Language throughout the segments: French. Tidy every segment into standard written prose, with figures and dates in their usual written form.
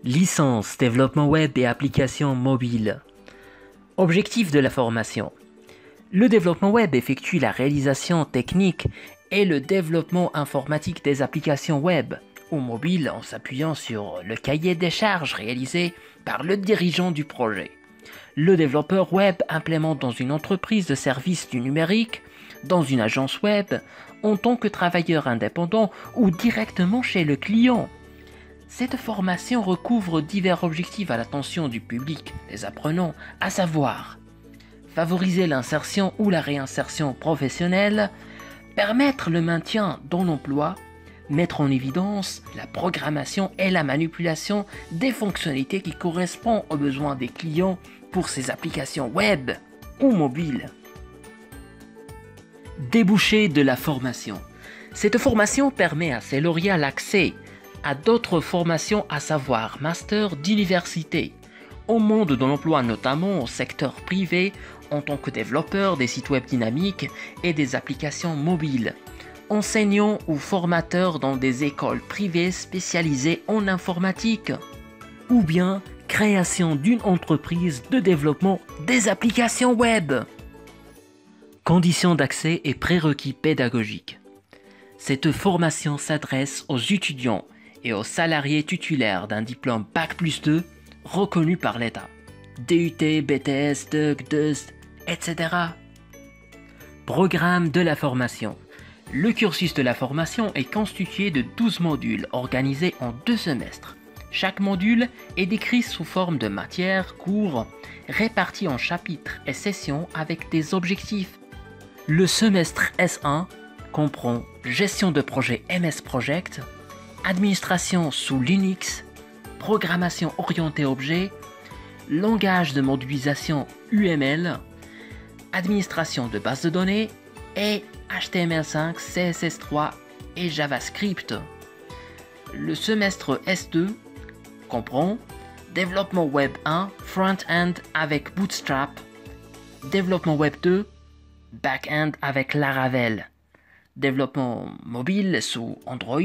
Licence, développement web et applications mobiles. Objectif de la formation. Le développement web effectue la réalisation technique et le développement informatique des applications web ou mobiles en s'appuyant sur le cahier des charges réalisé par le dirigeant du projet. Le développeur web implémente dans une entreprise de services du numérique, dans une agence web, en tant que travailleur indépendant ou directement chez le client. Cette formation recouvre divers objectifs à l'attention du public, les apprenants, à savoir favoriser l'insertion ou la réinsertion professionnelle, permettre le maintien dans l'emploi, mettre en évidence la programmation et la manipulation des fonctionnalités qui correspondent aux besoins des clients pour ces applications web ou mobiles. Débouchés de la formation. Cette formation permet à ces lauréats l'accès à d'autres formations, à savoir master d'université, au monde de l'emploi, notamment au secteur privé en tant que développeur des sites web dynamiques et des applications mobiles, enseignant ou formateur dans des écoles privées spécialisées en informatique, ou bien création d'une entreprise de développement des applications web. Conditions d'accès et prérequis pédagogiques. Cette formation s'adresse aux étudiants et aux salariés titulaires d'un diplôme Bac+2 reconnu par l'État, DUT, BTS, DUG, DUST, etc. Programme de la formation. Le cursus de la formation est constitué de 12 modules organisés en 2 semestres. Chaque module est décrit sous forme de matières, cours, répartis en chapitres et sessions avec des objectifs. Le semestre S1 comprend gestion de projet MS Project, administration sous Linux, programmation orientée objet, langage de modélisation UML, administration de base de données et HTML5, CSS3 et JavaScript. Le semestre S2 comprend développement web 1, front-end avec Bootstrap, développement web 2, back-end avec Laravel, développement mobile sous Android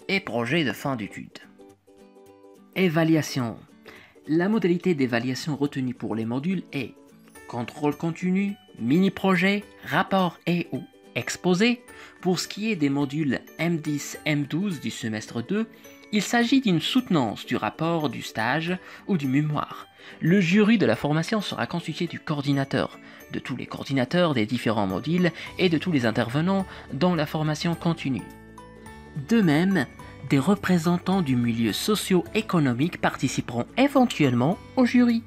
et projet de fin d'études. Évaluation. La modalité d'évaluation retenue pour les modules est contrôle continu, mini-projet, rapport et ou exposé. Pour ce qui est des modules M10, M12 du semestre 2, il s'agit d'une soutenance du rapport, du stage ou du mémoire. Le jury de la formation sera constitué du coordinateur, de tous les coordinateurs des différents modules et de tous les intervenants dans la formation continue. De même, des représentants du milieu socio-économique participeront éventuellement au jury.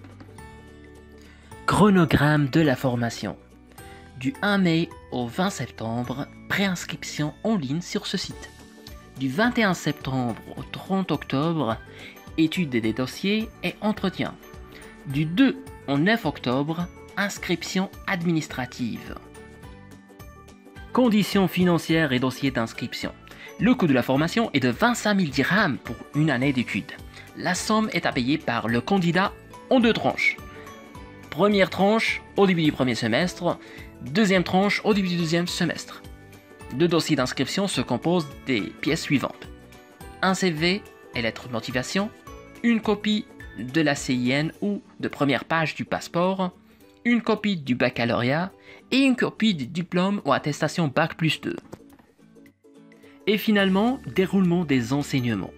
Chronogramme de la formation. Du 1 mai au 20 septembre, préinscription en ligne sur ce site. Du 21 septembre au 30 octobre, étude des dossiers et entretien. Du 2 au 9 octobre, inscription administrative. Conditions financières et dossiers d'inscription. Le coût de la formation est de 25 000 dirhams pour une année d'études. La somme est à payer par le candidat en 2 tranches. Première tranche au début du premier semestre, deuxième tranche au début du deuxième semestre. Le dossier d'inscription se compose des pièces suivantes. Un CV et lettre de motivation, une copie de la CIN ou de première page du passeport, une copie du baccalauréat et une copie du diplôme ou attestation Bac+2. Et finalement, déroulement des enseignements.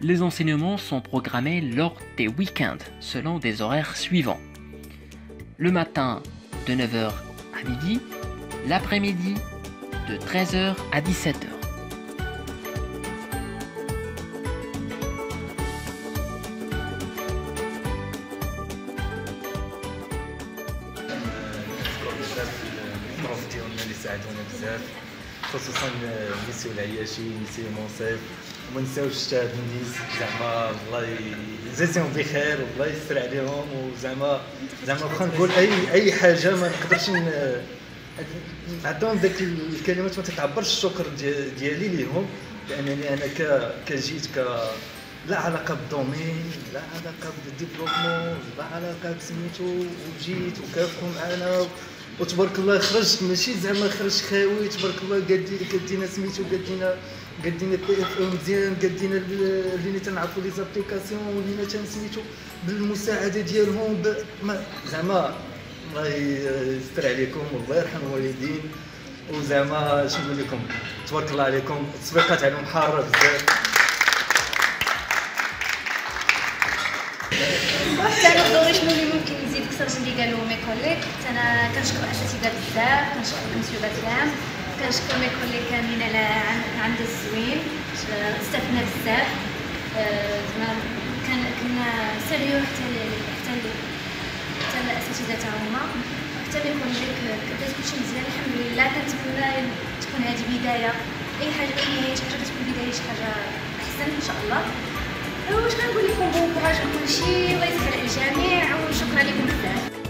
Les enseignements sont programmés lors des week-ends, selon des horaires suivants. Le matin, de 9h à midi, l'après-midi, de 13h à 17h. خصوصا نسيو العياشي نسيو منصف وما نساوش حتى هاد الناس زعما الله يجازيهم بخير والله يستر عليهم وزعما واخا نقول اي حاجه ما نقدرش نعطيهم داك الكلمات ما تتعبرش الشكر ديالي ليهم لانني انا كجيت لا علاقه بالدومين لا علاقه بالديفلوبمون لا علاقه بسميتو وجيت وكافكم معنا وتبارك الله خرجت ماشي زعما خرج خاوي تبارك الله قدينا سميتو قدينا قادين البي اف او مزيان، قادين اللي تنعرفوا لي زابليكاسيون، ولينا تنسميتو بالمساعده ديالهم زعما الله يستر عليكم والله يرحم الوالدين. وزعما شنو نقول لكم، تبارك الله عليكم، التسويقات عليهم حاره بزاف. حتى انا فضولي شنو اللي ممكن نزيد اكثر من اللي قالوا مي كوليك. انا كنشكر الاساتذه بزاف، كنشكر مسيو بسام، كنشكر مي كوليك كاملين على عند الزوين، استفدنا بزاف. زعما كنا سيريو حتى الاساتذه تا هما، حتى مي كوليك بدات كلشي مزيان الحمد لله. كنتمنى تكون هذه بدايه، اي حاجه كتكون بدايه شي حاجه احسن ان شاء الله. واش كنقول لكم، بون كوراج لكلشي، الله يسهل على الجميع، وشكرا لكم بزاف.